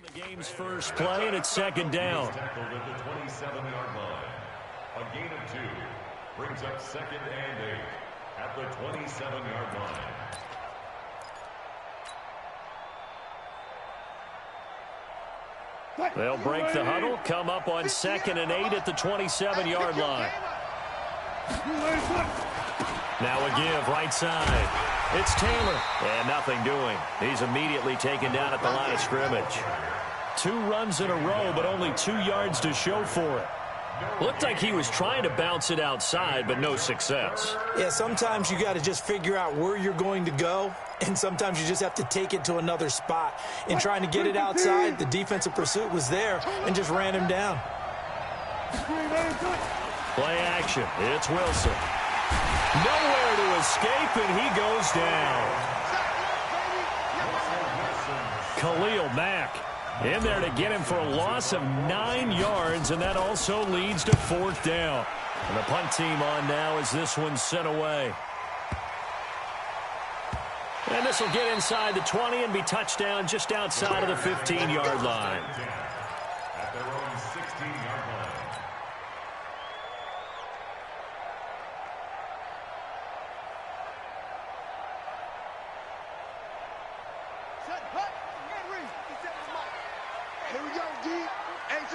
The game's first play, and it's second down. Tackled at the 27-yard line. A gain of 2 brings up second and 8 at the 27-yard line. They'll break the huddle, come up on second and 8 at the 27-yard line. Now a give, right side. It's Taylor, and nothing doing. He's immediately taken down at the line of scrimmage. 2 runs in a row, but only 2 yards to show for it. Looked like he was trying to bounce it outside, but no success. Yeah, sometimes you got to just figure out where you're going to go, and sometimes you just have to take it to another spot. In trying to get it outside, the defensive pursuit was there and just ran him down. Play action. It's Wilson. Nowhere to escape, and he goes down. Khalil Mack in there to get him for a loss of 9 yards, and that also leads to 4th down. And the punt team on now as this one's sent away. And this will get inside the 20 and be touchdown just outside of the 15-yard line. At their own 16-yard line. Here we go, D. Hey, it's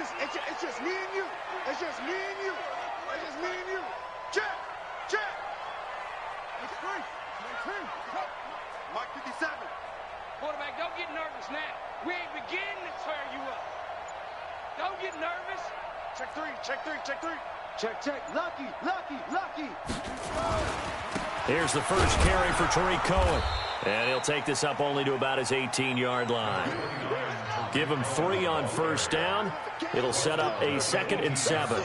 just me and you. It's just me and you. It's just me and you. Check. Check. It's free. Mike 57. Quarterback, don't get nervous now. We ain't beginning to tear you up. Don't get nervous. Check 3. Check 3. Check 3. Check. Lucky. Here's the first carry for Tariq Cohen. And he'll take this up only to about his 18-yard line. Give him 3 on first down. It'll set up a 2nd and 7.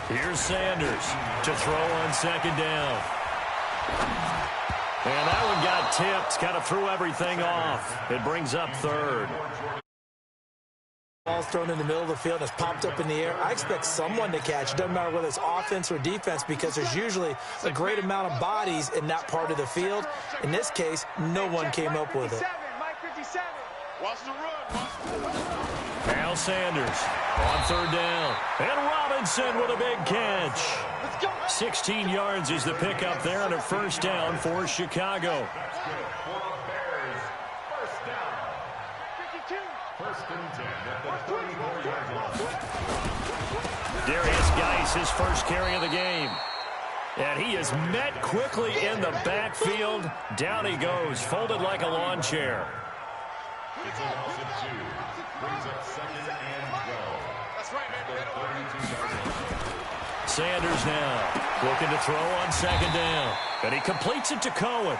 Here's Sanders to throw on 2nd down. And that one got tipped. Kind of threw everything off. It brings up 3rd. Ball's thrown in the middle of the field and it's popped up in the air. I expect someone to catch. It doesn't matter whether it's offense or defense because there's usually a great amount of bodies in that part of the field. In this case, no one came up with it. Watch the run. Al Sanders on 3rd down. And Robinson with a big catch. 16 yards is the pickup there and a 1st down for Chicago. Darius Geis, his first carry of the game. And he is met quickly in the backfield. Down he goes, folded like a lawn chair. It's a loss of 2. Brings up 2nd and 12. That's right, man. Sanders now looking to throw on 2nd down. And he completes it to Cohen.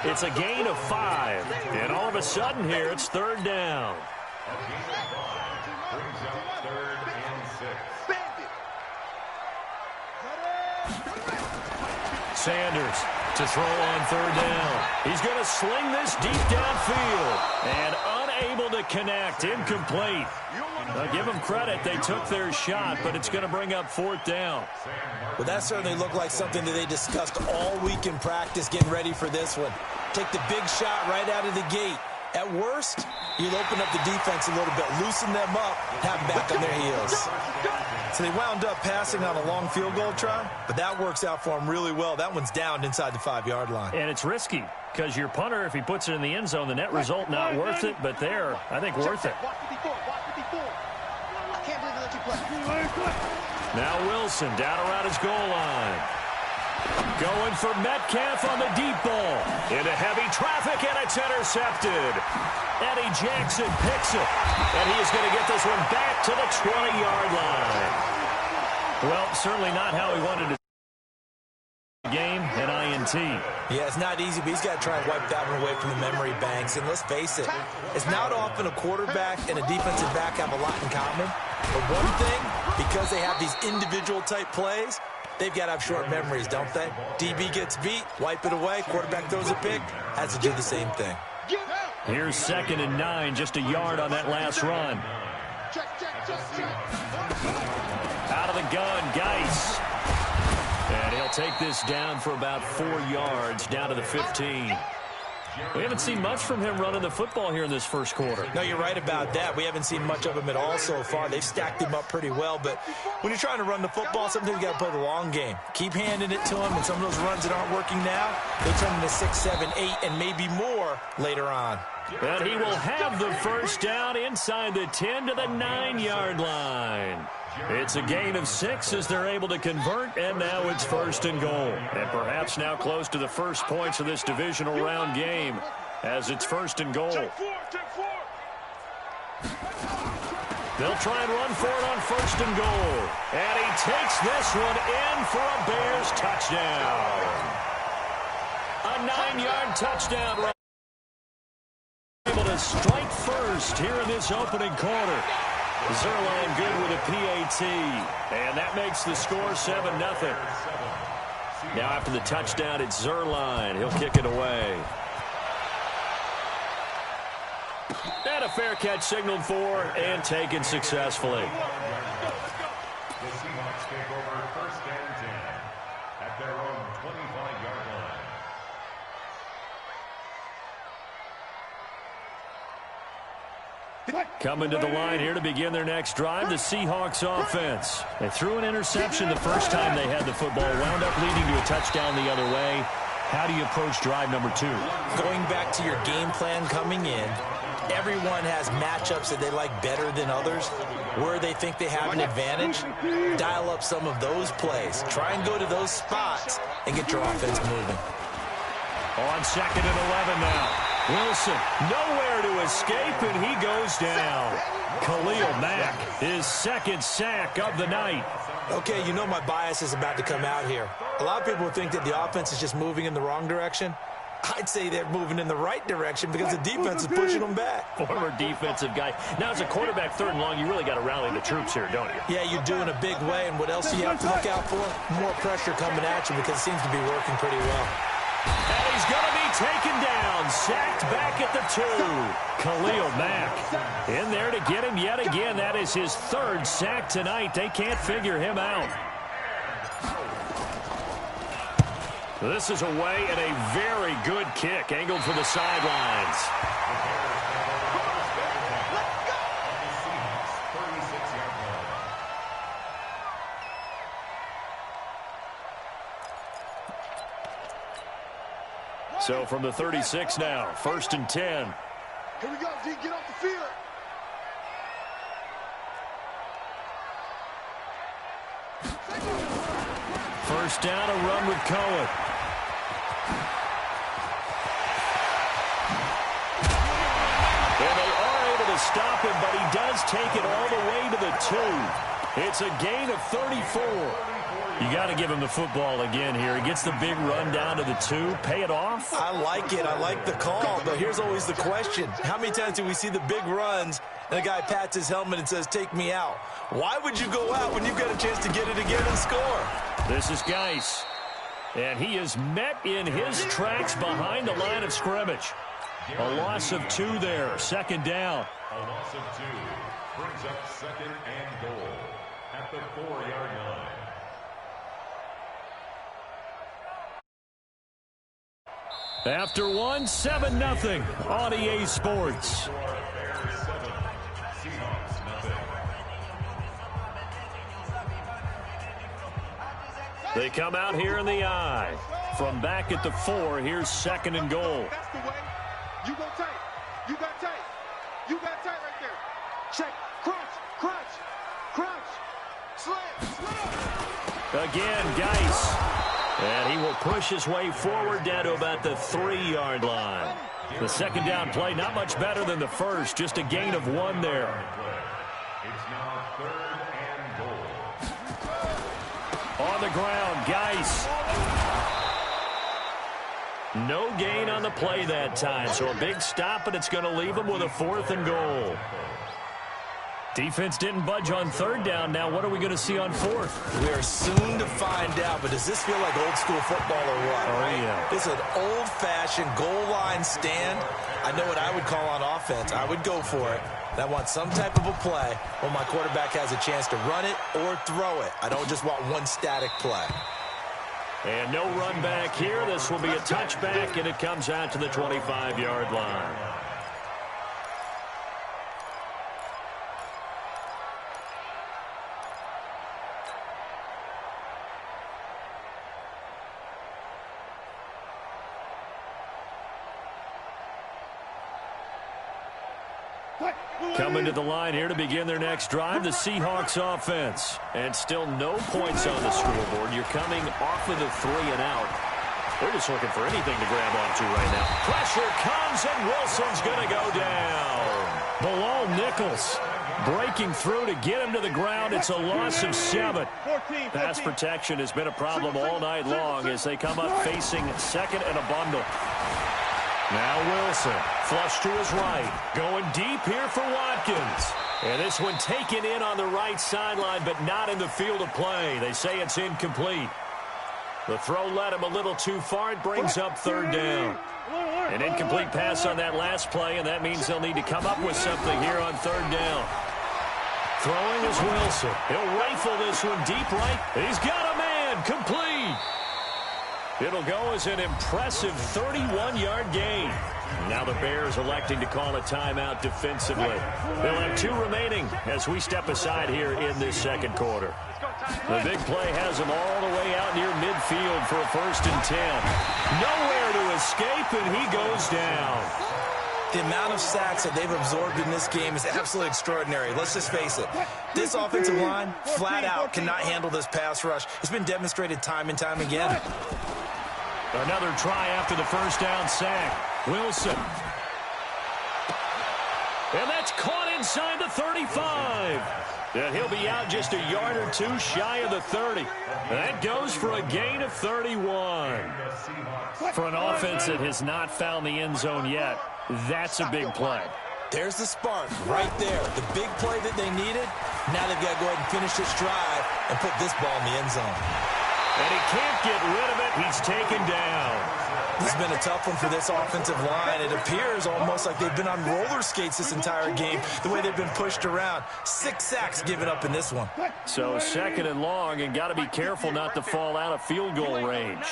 It's a gain of 5. And all of a sudden here, it's 3rd down. A gain of 5 brings up 3rd and 6. Sanders to throw on 3rd down. He's going to sling this deep downfield. And unable to connect. Incomplete. Give them credit. They took their shot, but it's going to bring up 4th down. Well, that certainly looked like something that they discussed all week in practice getting ready for this one. Take the big shot right out of the gate. At worst, you'll open up the defense a little bit, loosen them up, have them back on their heels. So they wound up passing on a long field goal try, but that works out for them really well. That one's down inside the 5-yard line. And it's risky because your punter, if he puts it in the end zone, the net result not worth it, but there, I think worth it. Now Wilson down around his goal line. Going for Metcalf on the deep ball. Into heavy traffic, and it's intercepted. Eddie Jackson picks it. And he is going to get this one back to the 20-yard line. Well, certainly not how he wanted to game, an INT. Yeah, it's not easy, but he's got to try and wipe that one away from the memory banks. And let's face it, it's not often a quarterback and a defensive back have a lot in common. But one thing, because they have these individual type plays, they've got to have short memories, don't they? DB gets beat, wipe it away, quarterback throws a pick, has to do the same thing. Here's 2nd and 9, just a yard on that last run. Out of the gun, Geis. And he'll take this down for about 4 yards, down to the 15. We haven't seen much from him running the football here in this first quarter. No, you're right about that. We haven't seen much of him at all so far. They've stacked him up pretty well, but when you're trying to run the football, sometimes you got to play the long game. Keep handing it to him, and some of those runs that aren't working now, they turn into 6, 7, 8, and maybe more later on. And he will have the first down inside the 10 to the 9-yard line. It's a gain of 6 as they're able to convert, and now it's 1st and goal. And perhaps now close to the first points of this divisional round game as it's 1st and goal. Take four. They'll try and run for it on 1st and goal. And he takes this one in for a Bears touchdown. A 9-yard touchdown run. Able to strike first here in this opening quarter. Zerline good with a PAT, and that makes the score 7-0. Now after the touchdown, it's Zerline. He'll kick it away. And a fair catch signaled for and taken successfully. The Seahawks take over 1st and 10 at their own 25-yard line. Coming to the line here to begin their next drive, the Seahawks offense. They threw an interception the first time they had the football, wound up leading to a touchdown the other way. How do you approach drive number 2? Going back to your game plan coming in, everyone has matchups that they like better than others. Where they think they have an advantage, dial up some of those plays. Try and go to those spots and get your offense moving. On 2nd and 11 now. Wilson, nowhere to escape, and he goes down. Khalil Mack, his 2nd sack of the night. Okay, you know my bias is about to come out here. A lot of people think that the offense is just moving in the wrong direction. I'd say they're moving in the right direction because the defense is pushing them back. Former defensive guy. Now, as a quarterback 3rd and long, you really got to rally the troops here, don't you? Yeah, you do in a big way, and what else do you have to look out for? More pressure coming at you because it seems to be working pretty well. And he's going to be taken down, sacked back at the 2. Khalil Mack in there to get him yet again. That is his 3rd sack tonight. They can't figure him out. This is away and a very good kick, angled for the sidelines. So from the 36 now, 1st and 10. Here we go, D. Get off the field. First down, a run with Cohen. And they are able to stop him, but he does take it all the way to the 2. It's a gain of 34. You got to give him the football again here. He gets the big run down to the 2. Pay it off. I like it. I like the call. But here's always the question. How many times do we see the big runs and the guy pats his helmet and says, take me out? Why would you go out when you've got a chance to get it again and score? This is Geis. And he is met in his tracks behind the line of scrimmage. A loss of 2 there. 2nd down. A loss of 2 brings up 2nd and goal at the 4-yard line. After 1, 7-0 on EA Sports. They come out here in the I. From back at the 4, here's 2nd and goal. That's the way. You go tight. You got tight. You got tight right there. Check. Crunch. Slam. Again, Geis. And he will push his way forward down to about the 3-yard line. The 2nd down play, not much better than the first. Just a gain of 1 there. It's now 3rd and goal. On the ground, Geis. No gain on the play that time. So a big stop, and it's going to leave him with a 4th and goal. Defense didn't budge on 3rd down. Now what are we going to see on 4th? We are soon to find out, but does this feel like old school football or what? Oh, right? yeah. This is an old-fashioned goal line stand. I know what I would call on offense. I would go for it. And I want some type of a play where my quarterback has a chance to run it or throw it. I don't just want one static play. And no run back here. This will be a touchback, and it comes out to the 25-yard line. Coming to the line here to begin their next drive, the Seahawks offense. And still no points on the scoreboard. You're coming off of the 3-and-out. They're just looking for anything to grab onto right now. Pressure comes, and Wilson's going to go down. Bilal Nichols breaking through to get him to the ground. It's a loss of 7. Pass protection has been a problem all night long as they come up facing second and a bundle. Now Wilson, flush to his right, going deep here for Watkins. And this one taken in on the right sideline, but not in the field of play. They say it's incomplete. The throw led him a little too far. It brings up 3rd down. An incomplete pass on that last play, and that means they'll need to come up with something here on 3rd down. Throwing is Wilson. He'll rifle this one deep right. He's got a man, complete. It'll go as an impressive 31-yard gain. Now the Bears electing to call a timeout defensively. They'll have 2 remaining as we step aside here in this second quarter. The big play has him all the way out near midfield for a 1st and 10. Nowhere to escape, and he goes down. The amount of sacks that they've absorbed in this game is absolutely extraordinary. Let's just face it. This offensive line, flat out, cannot handle this pass rush. It's been demonstrated time and time again. Another try after the 1st down sack. Wilson. And that's caught inside the 35. And he'll be out just a yard or 2 shy of the 30. That goes for a gain of 31. For an offense that has not found the end zone yet, that's a big play. There's the spark right there. The big play that they needed. Now they've got to go ahead and finish this drive and put this ball in the end zone. And he can't get rid of it. He's taken down. This has been a tough one for this offensive line. It appears almost like they've been on roller skates this entire game, the way they've been pushed around. 6 sacks given up in this one. So 2nd and long, and got to be careful not to fall out of field goal range.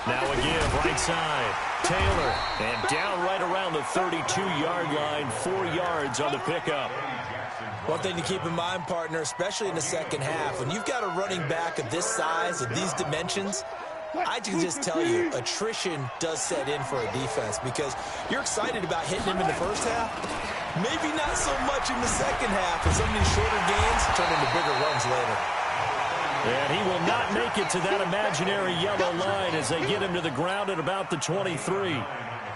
Now again, right side. Taylor, and down right around the 32-yard line, 4 yards on the pickup. One thing to keep in mind, partner, especially in the second half, when you've got a running back of this size, of these dimensions, I can just tell you, attrition does set in for a defense because you're excited about hitting him in the first half. Maybe not so much in the second half, and some of these shorter gains turn into bigger runs later. And he will not make it to that imaginary yellow line as they get him to the ground at about the 23.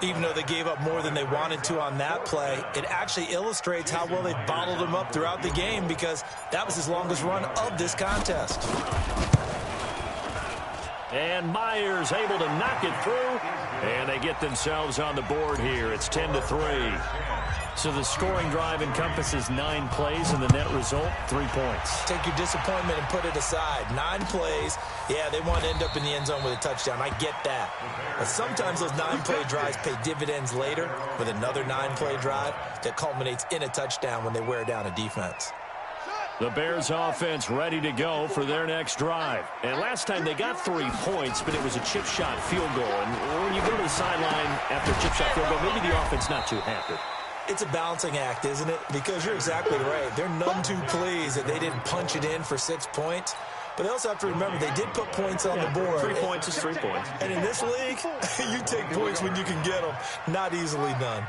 Even though they gave up more than they wanted to on that play, it actually illustrates how well they bottled him up throughout the game because that was his longest run of this contest. And Myers able to knock it through, and they get themselves on the board here. It's 10-3. So the scoring drive encompasses 9 plays, and the net result, 3 points. Take your disappointment and put it aside. 9 plays. Yeah, they want to end up in the end zone with a touchdown. I get that. But sometimes those 9-play drives pay dividends later with another 9-play drive that culminates in a touchdown when they wear down a defense. The Bears offense ready to go for their next drive. And last time they got 3 points, but it was a chip shot field goal. And when you go to the sideline after a chip shot field goal, maybe the offense not too happy. It's a balancing act, isn't it? Because you're exactly right. They're none too pleased that they didn't punch it in for 6 points. But they also have to remember they did put points on the board. 3 points is 3 points. And in this league, you take points when you can get them. Not easily done.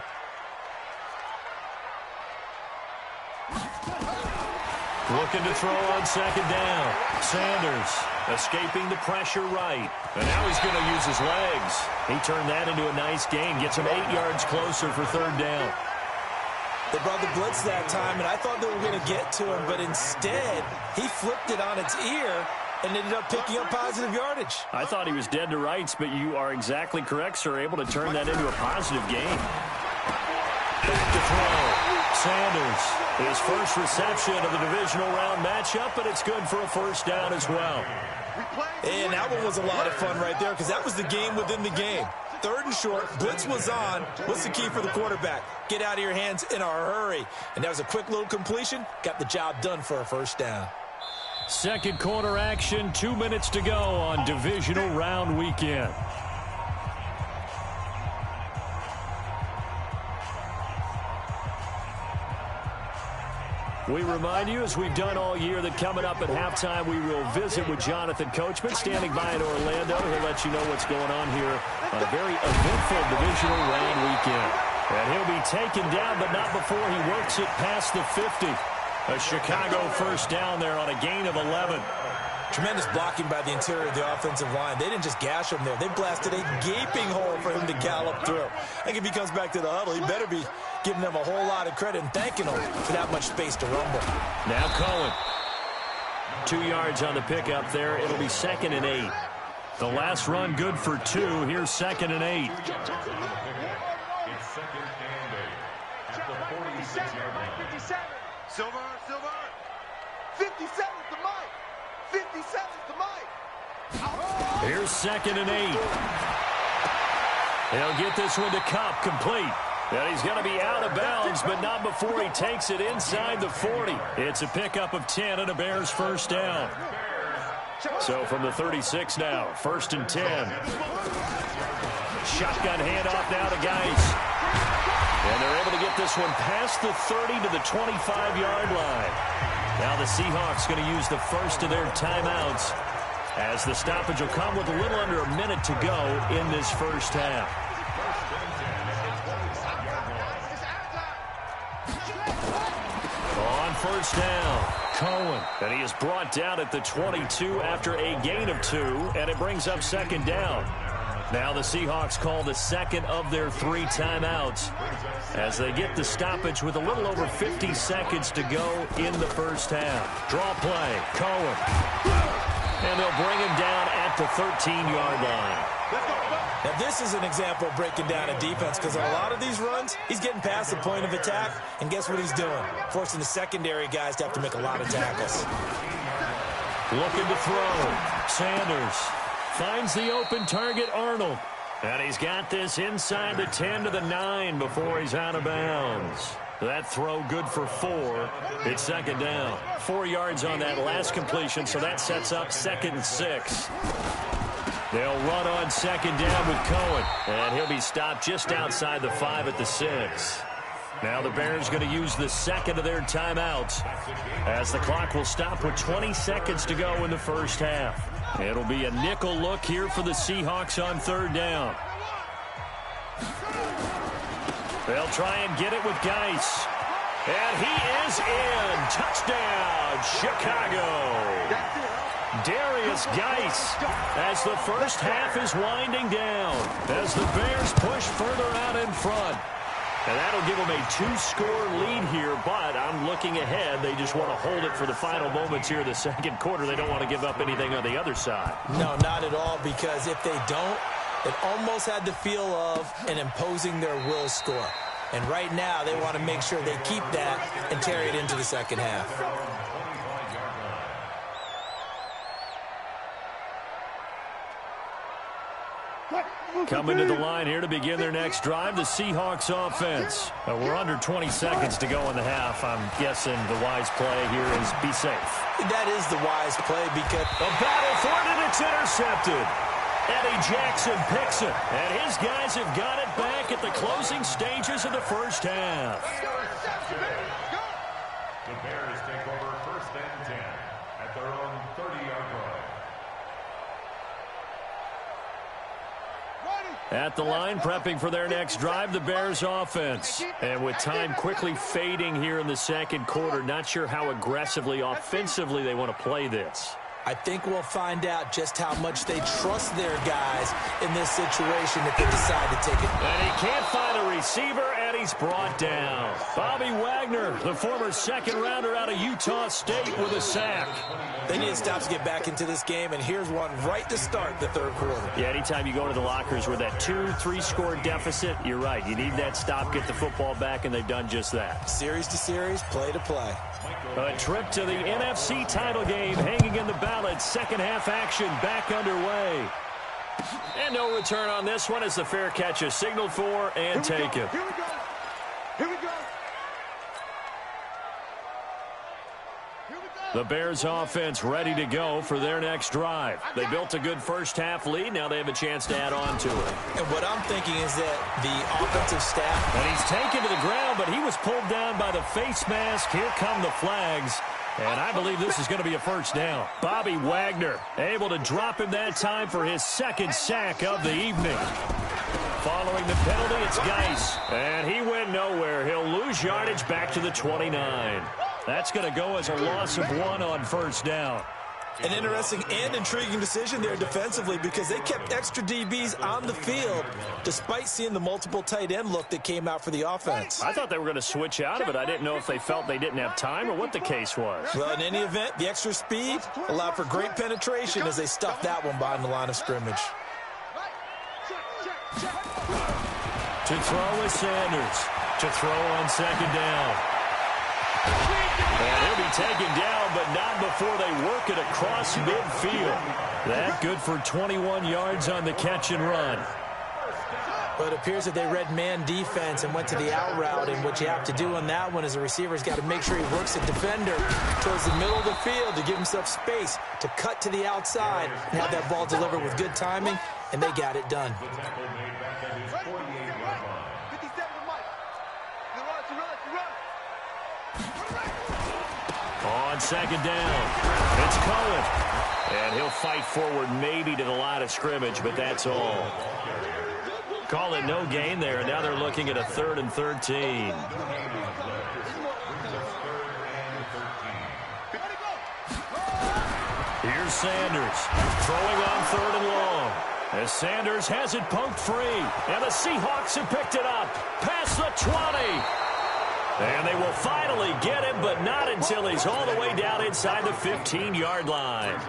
Looking to throw on 2nd down. Sanders escaping the pressure right. And now he's going to use his legs. He turned that into a nice gain. Gets him 8 yards closer for 3rd down. They brought the blitz that time, and I thought they were going to get to him, but instead, he flipped it on its ear and ended up picking up positive yardage. I thought he was dead to rights, but you are exactly correct, sir. Able to turn that into a positive gain. Back to throw. Sanders, his first reception of the divisional round matchup, but it's good for a 1st down as well. And that one was a lot of fun right there because that was the game within the game. 3rd and short, blitz was on. What's the key for the quarterback? Get out of your hands in a hurry. And that was a quick little completion. Got the job done for a 1st down. Second quarter action, 2 minutes to go on divisional round weekend. We remind you, as we've done all year, that coming up at halftime, we will visit with Jonathan Coachman, standing by in Orlando. He'll let you know what's going on here on a very eventful divisional round weekend. And he'll be taken down, but not before he works it past the 50. A Chicago first down there on a gain of 11. Tremendous blocking by the interior of the offensive line. They didn't just gash him there. They blasted a gaping hole for him to gallop through. I think if he comes back to the huddle, he better be giving them a whole lot of credit and thanking them for that much space to rumble. Now Cohen. 2 yards on the pickup there. It'll be 2nd and 8. The last run good for 2. Here's 2nd and 8. It's 2nd and 8 at the 46-yard line. 57. Silver. 57's the mic. 57's the mic. Here's 2nd and 8. He'll get this one to Cup, complete. And he's going to be out of bounds, but not before he takes it inside the 40. It's a pickup of 10 and a Bears first down. So from the 36 now, 1st and 10. Shotgun handoff now to Geis. And they're able to get this one past the 30 to the 25-yard line. Now the Seahawks going to use the first of their timeouts, as the stoppage will come with a little under a minute to go in this first half. On first down, Cohen. And he is brought down at the 22 after a gain of 2, and it brings up 2nd down. Now the Seahawks call the second of their 3 timeouts as they get the stoppage with a little over 50 seconds to go in the first half. Draw play, Cohen. And they'll bring him down at the 13-yard line. Now this is an example of breaking down a defense, because on a lot of these runs, he's getting past the point of attack, and guess what he's doing? Forcing the secondary guys to have to make a lot of tackles. Looking to throw. Sanders finds the open target, Arnold. And he's got this inside the 10 to the 9 before he's out of bounds. That throw good for 4. It's 2nd down. 4 yards on that last completion, so that sets up 2nd and 6. They'll run on 2nd down with Cohen, and he'll be stopped just outside the 5 at the 6. Now the Bears going to use the second of their timeouts, as the clock will stop with 20 seconds to go in the first half. It'll be a nickel look here for the Seahawks on 3rd down. They'll try and get it with Geis. And he is in. Touchdown, Chicago. Darius Geis, as the first half is winding down, as the Bears push further out in front. And that'll give them a 2-score lead here, but I'm looking ahead. They just want to hold it for the final moments here in the second quarter. They don't want to give up anything on the other side. No, not at all, because if they don't, it almost had the feel of an imposing their will score. And right now, they want to make sure they keep that and carry it into the second half. Coming to the line here to begin their next drive, the Seahawks offense. We're under 20 seconds to go in the half. I'm guessing the wise play here is be safe. That is the wise play, because a battle for it, and it's intercepted. Eddie Jackson picks it, and his guys have got it back at the closing stages of the first half. The Bears take over 1st and 10 at their own 30-yard line. At the line, prepping for their next drive, the Bears offense. And with time quickly fading here in the second quarter, not sure how aggressively, offensively they want to play this. I think we'll find out just how much they trust their guys in this situation if they decide to take it. And he can't find a receiver, and he's brought down. Bobby Wagner, the former second-rounder out of Utah State, with a sack. They need to stop to get back into this game, and here's one right to start the third quarter. Yeah, anytime you go to the lockers with that 2-3-score deficit, you're right. You need that stop, get the football back, and they've done just that. Series to series, play to play. A trip to the NFC title game hanging in the balance. Second half action back underway. And no return on this one as the fair catch is signaled for and taken. Here we go. Here we go. Here we go. The Bears offense ready to go for their next drive. They built a good first-half lead. Now they have a chance to add on to it. And what I'm thinking is that the offensive staff... And he's taken to the ground, but he was pulled down by the face mask. Here come the flags. And I believe this is going to be a first down. Bobby Wagner able to drop him that time for his second sack of the evening. Following the penalty, it's Geis. And he went nowhere. He'll lose yardage back to the 29. That's going to go as a loss of 1 on first down. An interesting and intriguing decision there defensively because they kept extra DBs on the field despite seeing the multiple tight end look that came out for the offense. I thought they were going to switch out of it. I didn't know if they felt they didn't have time or what the case was. Well, in any event, the extra speed allowed for great penetration as they stuffed that one behind the line of scrimmage. To throw is Sanders. To throw on second down. And he'll be taken down, but not before they work it across midfield. That good for 21 yards on the catch and run. But it appears that they read man defense and went to the out route, and what you have to do on that one is the receiver's got to make sure he works the defender towards the middle of the field to give himself space to cut to the outside and have that ball delivered with good timing, and they got it done. On second down, it's Cohen. And he'll fight forward maybe to the line of scrimmage, but that's all. Call it no gain there, and now they're looking at a 3rd and 13. Here's Sanders throwing on 3rd and long. As Sanders has it poked free, and the Seahawks have picked it up past the 20. And they will finally get him, but not until he's all the way down inside the 15-yard line.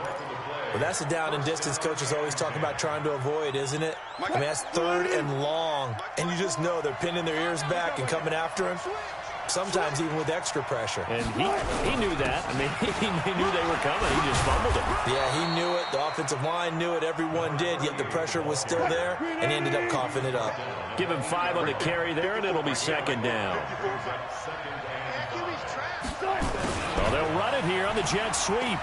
Well, that's a down and distance coaches always talk about trying to avoid, isn't it? I mean, that's 3rd and long, and you just know they're pinning their ears back and coming after him, sometimes even with extra pressure. And he knew that. I mean, he knew they were coming. He just fumbled it. Yeah, he knew it. The offensive line knew it. Everyone did, yet the pressure was still there, and he ended up coughing it up. Give him 5 on the carry there, and it'll be second down. Well, they'll run it here on the jet sweep.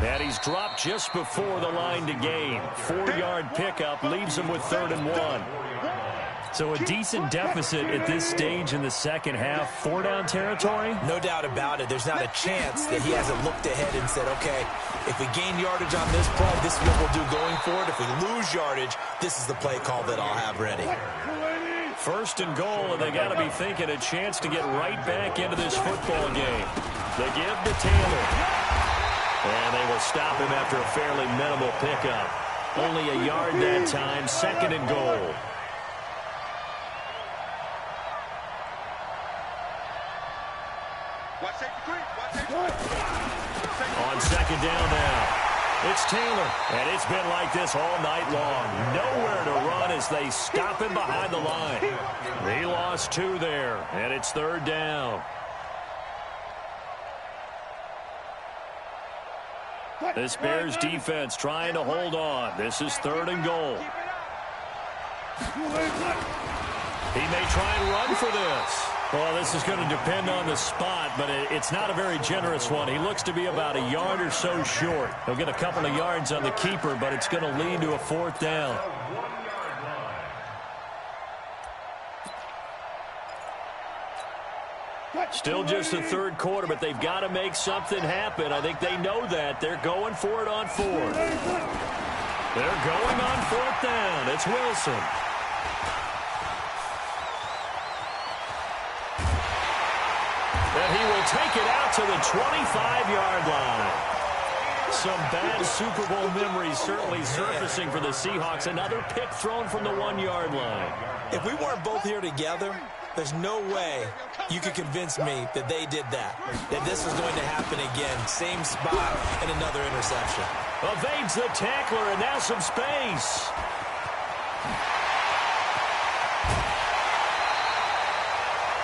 And he's dropped just before the line to gain. 4-yard pickup leaves him with 3rd and 1. So a decent deficit at this stage in the second half. 4-down territory? No doubt about it. There's not a chance that he hasn't looked ahead and said, okay, if we gain yardage on this play, this is what we'll do going forward. If we lose yardage, this is the play call that I'll have ready. 1st and goal, and they got to be thinking a chance to get right back into this football game. They give to Taylor. And they will stop him after a fairly minimal pickup. Only a yard that time, 2nd and goal. On second down now, it's Taylor, and it's been like this all night long. Nowhere to run as they stop him behind the line. He lost 2 there, and it's 3rd down. This Bears defense trying to hold on. This is 3rd and goal. He may try and run for this. Well, this is going to depend on the spot, but it's not a very generous one. He looks to be about a yard or so short. He'll get a couple of yards on the keeper, but it's going to lead to a 4th down. Still just the 3rd quarter, but they've got to make something happen. I think they know that. They're going for it on 4th. They're going on 4th down. It's Wilson. And he will take it out to the 25-yard line. Some bad Super Bowl memories certainly surfacing for the Seahawks. Another pick thrown from the 1-yard line. If we weren't both here together, there's no way you could convince me that they did that this was going to happen again. Same spot and another interception. Evades the tackler, and now some space.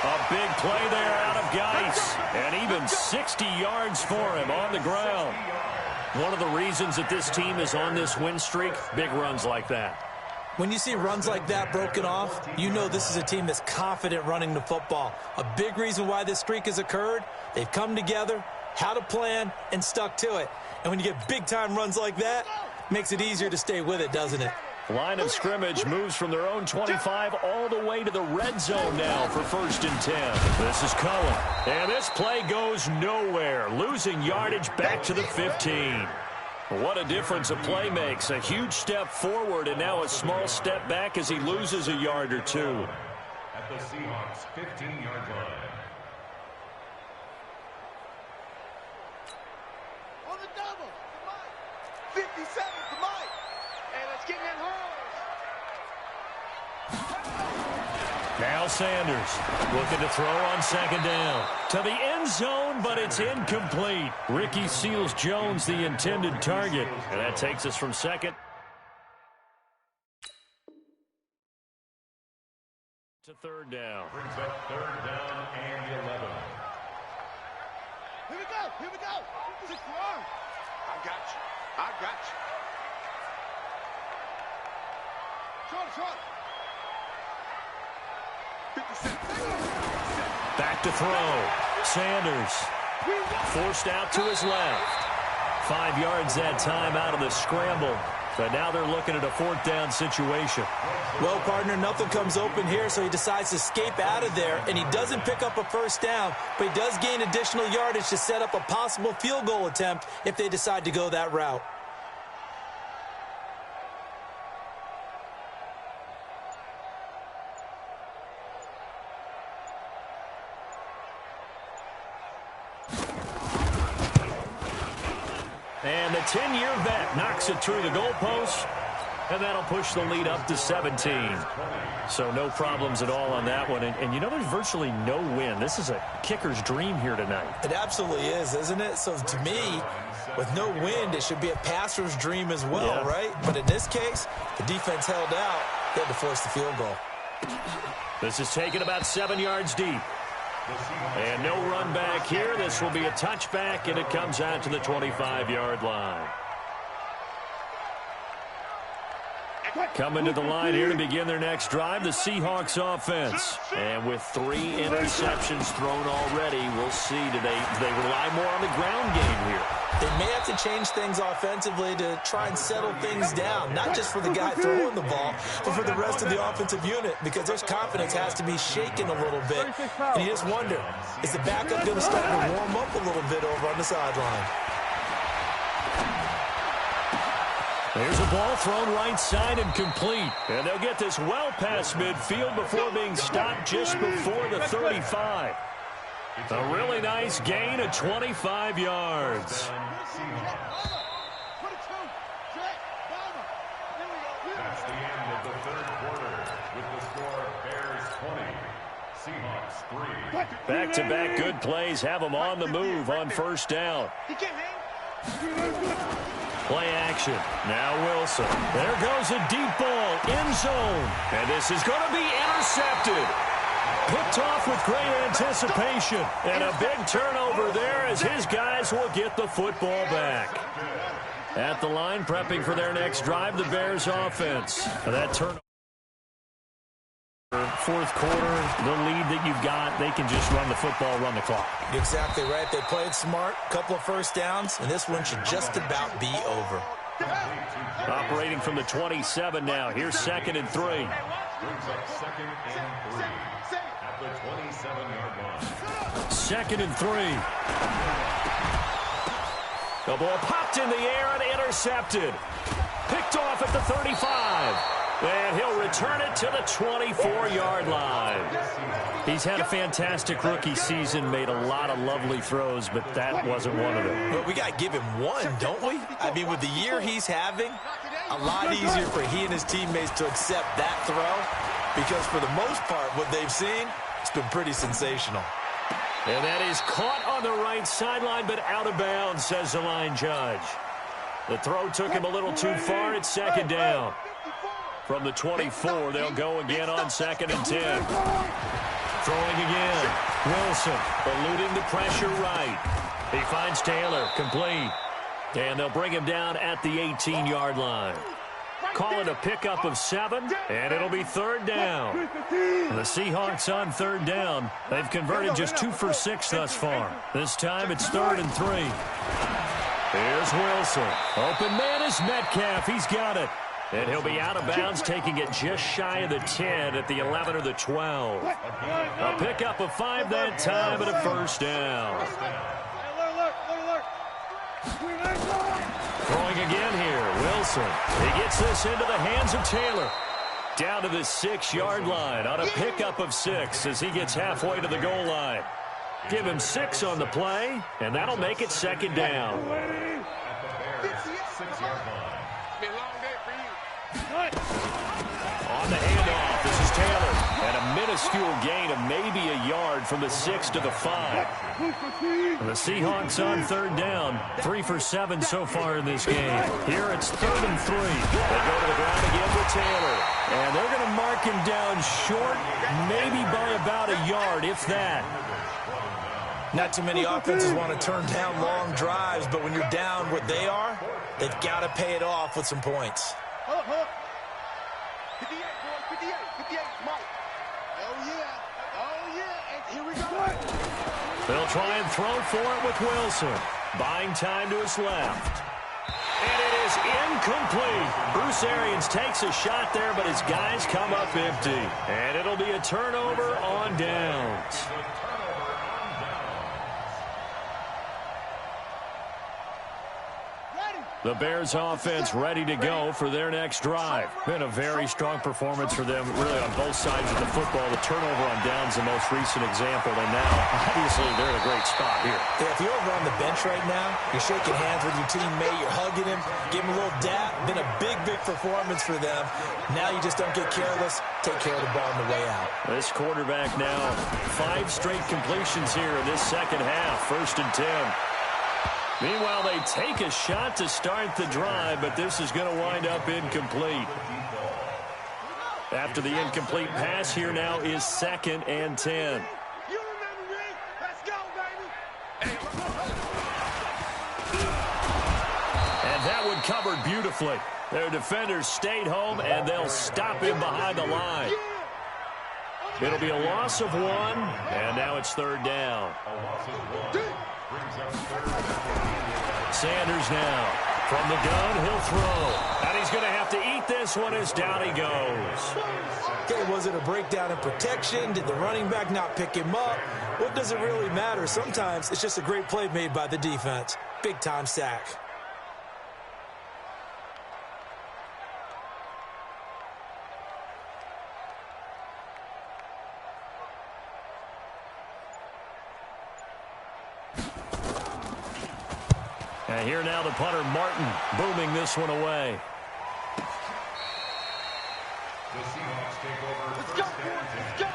A big play there out of Geis, and even 60 yards for him on the ground. One of the reasons that this team is on this win streak, big runs like that. When you see runs like that broken off, you know this is a team that's confident running the football. A big reason why this streak has occurred, they've come together, how to plan, and stuck to it. And when you get big-time runs like that, it makes it easier to stay with it, doesn't it? Line of scrimmage moves from their own 25 all the way to the red zone now for 1st and 10. This is Cullen. And this play goes nowhere, losing yardage back to the 15. What a difference a play makes. A huge step forward and now a small step back as he loses a yard or two. At the Seahawks 15-yard line. On the double. 57 to Mike. Hey, let's get in that hole. Now Sanders looking to throw on 2nd down. To the end zone, but it's incomplete. Ricky Seals-Jones, the intended target. And that takes us from 2nd to 3rd down. Brings up 3rd down and 11. Here we go. Here we go. 6 yards. I got you. I got you. Short. 57. Back to throw. Sanders forced out to his left. 5 yards that time out of the scramble. But now they're looking at a 4th down situation. Well, partner, nothing comes open here, so he decides to escape out of there, and he doesn't pick up a 1st down, but he does gain additional yardage to set up a possible field goal attempt if they decide to go that route. And the 10-year vet knocks it through the goalpost, and that'll push the lead up to 17. So no problems at all on that one. And you know, there's virtually no win. This is a kicker's dream here tonight. It absolutely is, isn't it? So to me, with no wind, it should be a passer's dream as well, right? But in this case, the defense held out. They had to force the field goal. This is taken about 7 yards deep. And no run back here. This will be a touchback, and it comes out to the 25-yard line. Coming to the line here to begin their next drive, the Seahawks offense. And with 3 interceptions thrown already, we'll see. Do they rely more on the ground game here? They may have to change things offensively to try and settle things down, not just for the guy throwing the ball, but for the rest of the offensive unit, because their confidence has to be shaken a little bit. And you just wonder, is the backup going to start to warm up a little bit over on the sideline? There's a ball thrown right side and complete. And they'll get this well past midfield before being stopped just before the 35. A really nice gain of 25 yards. That's the end of the 3rd quarter with the score Bears 20, Seahawks 3. Back-to-back good plays have them on the move on 1st down. Play action. Now Wilson. There goes a deep ball. End zone. And this is going to be intercepted. Picked off with great anticipation. And a big turnover there as his guys will get the football back. At the line, prepping for their next drive, the Bears offense. That turnover. 4th quarter, the lead that you've got, they can just run the football, run the clock. Exactly right. They played smart, couple of 1st downs, and this one should just about be over. Operating from the 27 now. Here's 2nd and 3. Brings up 2nd and 3 at the 27-yard line. 2nd and 3. The ball popped in the air and intercepted. Picked off at the 35. And he'll return it to the 24-yard line. He's had a fantastic rookie season, made a lot of lovely throws, but that wasn't one of them. But we got to give him one, don't we? I mean, with the year he's having, a lot easier for he and his teammates to accept that throw, because for the most part, what they've seen, it's been pretty sensational. And that is caught on the right sideline, but out of bounds, says the line judge. The throw took him a little too far. It's 2nd down. From the 24, they'll go again on 2nd and 10. Throwing again. Wilson eluding the pressure right. He finds Taylor, complete. And they'll bring him down at the 18-yard line. Call it a pickup of 7, and it'll be third down. The Seahawks on third down. They've converted just 2 for 6 thus far. This time it's 3rd and 3. Here's Wilson. Open man is Metcalf. He's got it. And he'll be out of bounds, taking it just shy of the 10 at the 11 or the 12. A pickup of 5 that time and a first down. Throwing again here, Wilson. He gets this into the hands of Taylor. Down to the 6-yard line on a pickup of 6 as he gets halfway to the goal line. Give him 6 on the play, and that'll make it 2nd down. On the handoff, this is Taylor. And a minuscule gain of maybe a yard from the 6 to the 5. The Seahawks on third down. 3 for 7 so far in this game. Here it's 3rd and 3. They go to the ground again with Taylor. And they're going to mark him down short, maybe by about a yard, if that. Not too many offenses want to turn down long drives, but when you're down what they are, they've got to pay it off with some points. 58, boy, 58, 58, Mike. Oh, yeah, and here we go. They'll try and throw for it with Wilson. Buying time to his left. And it is incomplete. Bruce Arians takes a shot there, but his guys come up empty. And it'll be a turnover on downs. The Bears offense ready to go for their next drive. Been a very strong performance for them, really on both sides of the football. The turnover on downs, the most recent example. And now, obviously, they're in a great spot here. Yeah, if you're over on the bench right now, you're shaking hands with your teammate, you're hugging him, give him a little dap. Been a big, big performance for them. Now you just don't get careless. Take care of the ball on the way out. This quarterback now, 5 straight completions here in this second half. 1st and 10. Meanwhile, they take a shot to start the drive, but this is going to wind up incomplete. After the incomplete pass, here now is 2nd and 10. You remember me? Let's go, baby. And that one covered beautifully. Their defenders stayed home, and they'll stop him behind the line. It'll be a loss of 1, and now it's 3rd down. Sanders now. From the gun, he'll throw. And he's going to have to eat this one as down he goes. Okay, was it a breakdown in protection? Did the running back not pick him up? What does it really matter? Sometimes it's just a great play made by the defense. Big-time sack. And here now the punter, Martin, booming this one away. The Seahawks take over. Let's go, boys. Let's go.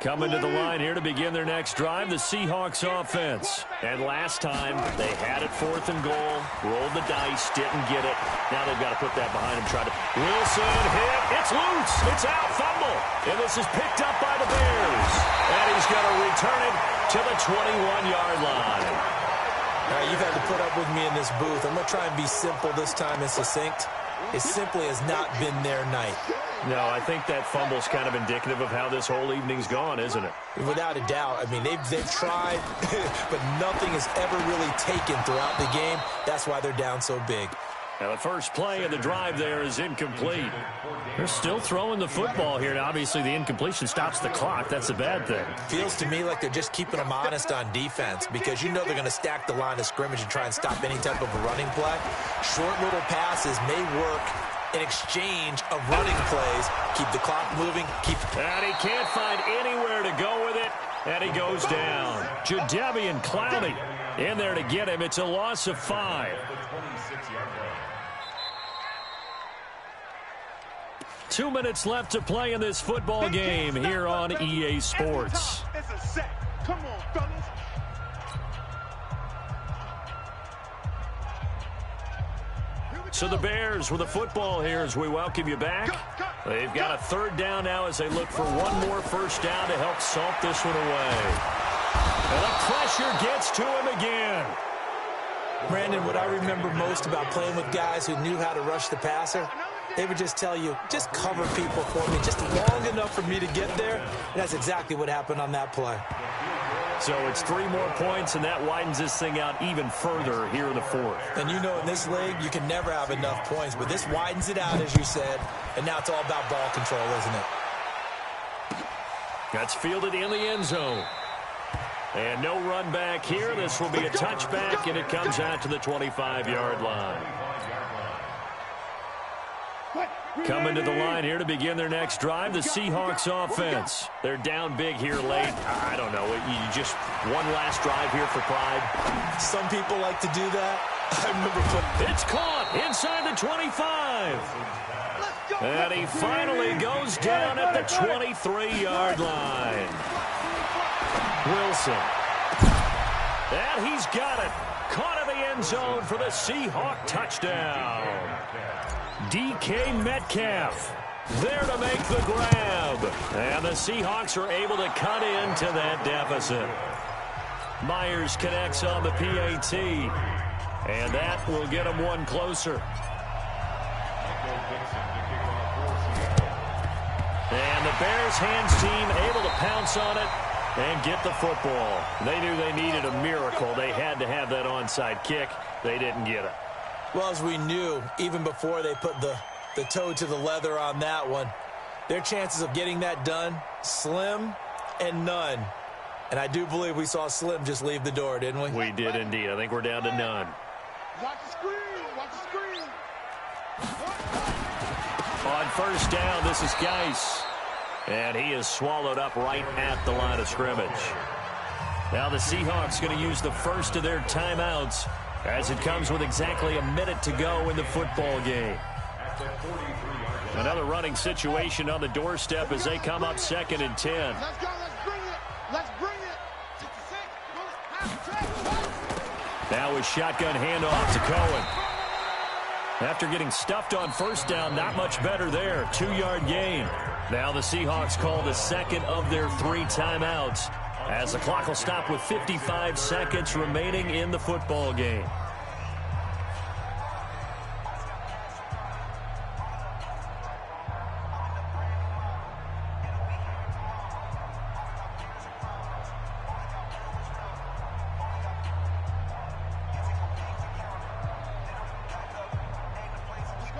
Coming to the line here to begin their next drive, the Seahawks offense. And last time, they had it 4th and goal, rolled the dice, didn't get it. Now they've got to put that behind them, try to... Wilson hit, it's loose, it's out, fumble. And this is picked up by the Bears. And he's going to return it to the 21-yard line. All right, you've had to put up with me in this booth. I'm going to try and be simple this time and succinct. It simply has not been their night. No, I think that fumble's kind of indicative of how this whole evening's gone, isn't it? Without a doubt. I mean, they've tried, but nothing has ever really taken throughout the game. That's why they're down so big. Now, the first play of the drive there is incomplete. They're still throwing the football here. Now, obviously, the incompletion stops the clock. That's a bad thing. Feels to me like they're just keeping them honest on defense because you know they're going to stack the line of scrimmage and try and stop any type of a running play. Short little passes may work in exchange of running plays. Keep the clock moving. And he can't find anywhere to go with it. And he goes down. Jadeveon Clowney in there to get him. It's a loss of 5. 2 minutes left to play in this football game here on EA Sports. It's a sack. Come on, fellas. So the Bears with the football here as we welcome you back. They've got a third down now as they look for one more first down to help salt this one away. And the pressure gets to him again. Brandon, what I remember most about playing with guys who knew how to rush the passer, they would just tell you, just cover people for me, just long enough for me to get there. And that's exactly what happened on that play. So it's 3 more points, and that widens this thing out even further here in the fourth. And you know in this league, you can never have enough points, but this widens it out, as you said, and now it's all about ball control, isn't it? That's fielded in the end zone. And no run back here. This will be a touchback, and it comes out to the 25-yard line. Coming to the line here to begin their next drive, the Seahawks offense. They're down big here late. I don't know. You just one last drive here for pride. Some people like to do that. I remember it's caught inside the 25. And he finally goes down at the 23-yard line. Wilson. And he's got it. Caught in the end zone for the Seahawk touchdown. DK Metcalf there to make the grab. And the Seahawks are able to cut into that deficit. Myers connects on the PAT. And that will get him one closer. And the Bears hands team able to pounce on it and get the football. They knew they needed a miracle. They had to have that onside kick. They didn't get it. Well, as we knew, even before they put the toe to the leather on that one, their chances of getting that done, slim and none. And I do believe we saw Slim just leave the door, didn't we? We did indeed. I think we're down to none. Watch the screen. Watch the screen. On first down, this is Geis. And he is swallowed up right at the line of scrimmage. Now the Seahawks going to use the first of their timeouts as it comes with exactly a minute to go in the football game. Another running situation on the doorstep as they come up 2nd and 10. Let's go. Let's bring it. Let's bring it. 66. Now a shotgun handoff to Cohen. After getting stuffed on first down, not much better there. 2-yard gain. Now the Seahawks call the second of their 3 timeouts as the clock will stop with 55 seconds remaining in the football game.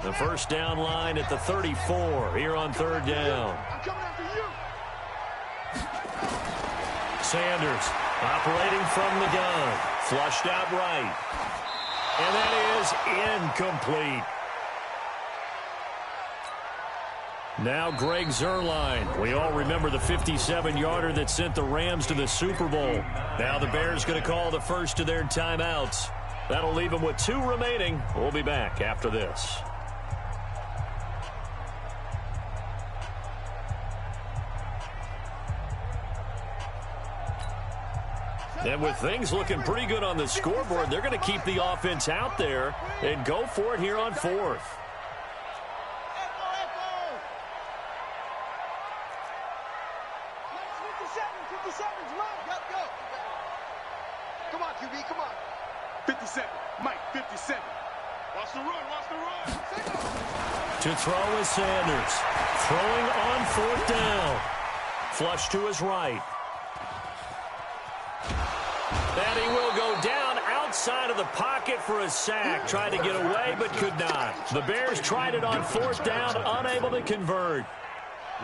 The first down line at the 34 here on 3rd down. I'm coming after you. Sanders operating from the gun. Flushed out right. And that is incomplete. Now Greg Zuerlein. We all remember the 57-yarder that sent the Rams to the Super Bowl. Now the Bears going to call the first of their timeouts. That'll leave them with 2 remaining. We'll be back after this. And with things looking pretty good on the scoreboard, they're going to keep the offense out there and go for it here on 4th. Come on, QB, come on. 57, Mike, 57. Watch the run, watch the run. To throw is Sanders. Throwing on 4th down. Flush to his right. And he will go down outside of the pocket for a sack. Tried to get away, but could not. The Bears tried it on 4th down, unable to convert.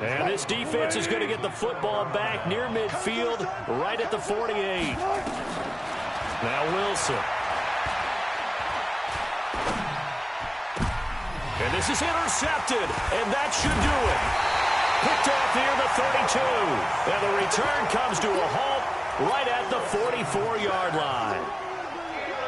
And this defense is going to get the football back near midfield, right at the 48. Now Wilson. And this is intercepted, and that should do it. Picked off here the 32. And the return comes to a halt right at the 44-yard line.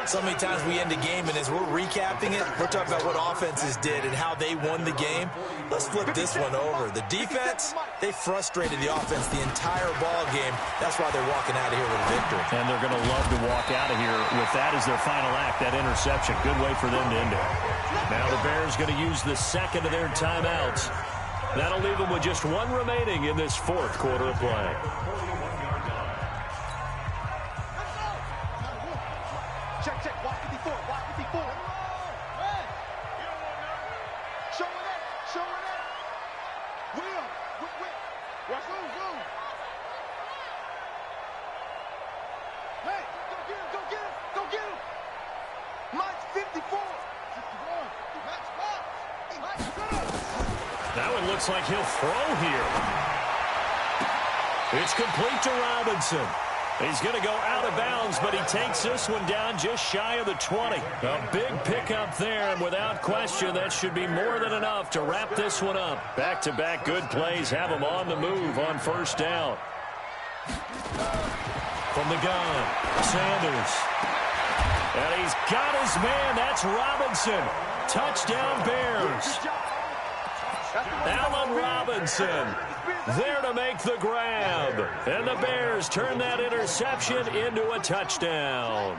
So many times we end a game, and as we're recapping it, we're talking about what offenses did and how they won the game. Let's flip this one over. The defense, they frustrated the offense the entire ball game. That's why they're walking out of here with a victory. And they're going to love to walk out of here with that as their final act, that interception. Good way for them to end it. Now the Bears going to use the second of their timeouts That'll leave them with just one remaining in this fourth quarter of play. Check, check. Watch 54. Watch 54. Hey. Show it up. Show it up. Will. Watch move. Hey, go get him. Go get him. Go get him. Mike's 54. 61. Max Fox. Mike, shut up. That one looks like he'll throw here. It's complete to Robinson. He's going to go out of bounds, but he takes this one down just shy of the 20. A big pickup there, and without question, that should be more than enough to wrap this one up. Back-to-back good plays have him on the move on first down. From the gun, Sanders. And he's got his man. That's Robinson. Touchdown, Bears. Allen Robinson there to make the grab. And the Bears turn that interception into a touchdown.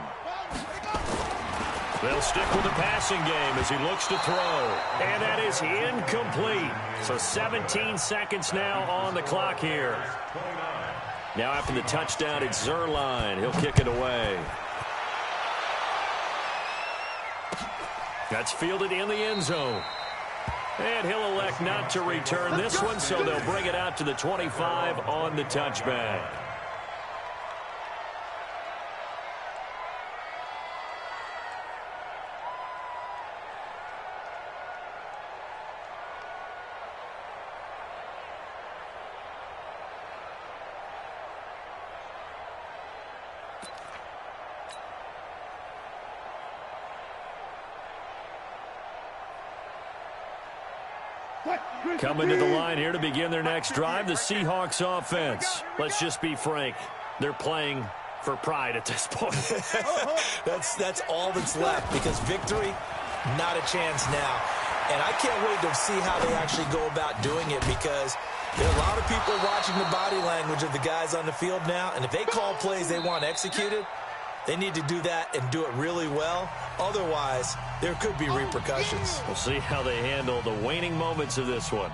They'll stick with the passing game as he looks to throw. And that is incomplete. So 17 seconds now on the clock here. Now after the touchdown, it's Zerline. He'll kick it away. That's fielded in the end zone. And he'll elect not to return this one, so they'll bring it out to the 25 on the touchback. Coming to the line here to begin their next drive, the Seahawks offense. Let's just be frank. They're playing for pride at this point. That's all that's left, because victory, not a chance now. And I can't wait to see how they actually go about doing it, because there are a lot of people watching the body language of the guys on the field now, and if they call plays they want executed, they need to do that and do it really well. Otherwise, there could be repercussions. We'll see how they handle the waning moments of this one.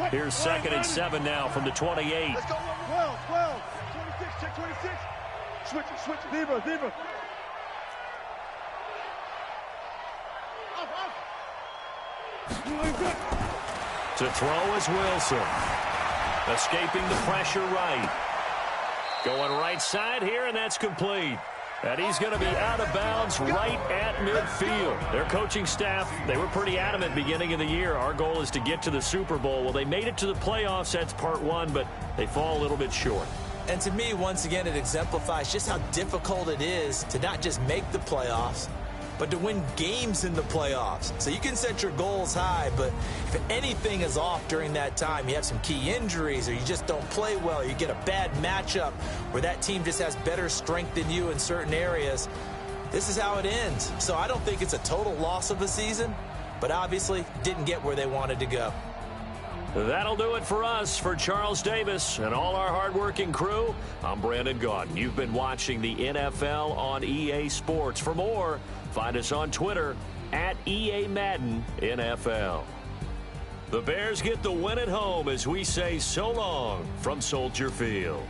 Here's 2nd and 7 now from the 28. Let's go. 12. 26. Check 26. Switch it. Zebra. To throw is Wilson. Escaping the pressure right. Going right side here, and that's complete. And he's going to be out of bounds right at midfield. Their coaching staff, they were pretty adamant beginning of the year. Our goal is to get to the Super Bowl. Well, they made it to the playoffs. That's part one, but they fall a little bit short. And to me, once again, it exemplifies just how difficult it is to not just make the playoffs, but to win games in the playoffs. So you can set your goals high, but if anything is off during that time, you have some key injuries, or you just don't play well, or you get a bad matchup where that team just has better strength than you in certain areas, this is how it ends. So I don't think it's a total loss of a season, but obviously didn't get where they wanted to go. That'll do it for us. For Charles Davis and all our hardworking crew, I'm Brandon Gaudin. You've been watching the NFL on EA Sports. For more, find us on Twitter at EA Madden NFL. The Bears get the win at home as we say so long from Soldier Field.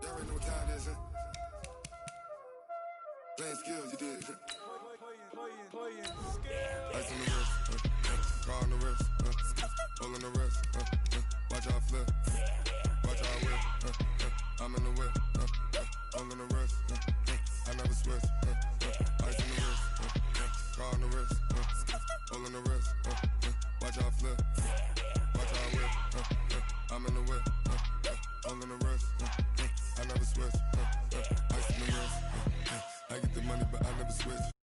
Y'all already know what time it is, huh? Playing skills, you did. Ice on the wrist, car on the wrist, hole in the wrist, watch out flip, watch out whip, I'm in the whip, hole in the wrist, I never switch, ice on the wrist, car on the wrist, hole in the wrist, watch out flip, watch out whip, I'm in the whip, hole in the wrist, I never switch. Ice in the wrist. I get the money, but I never switch.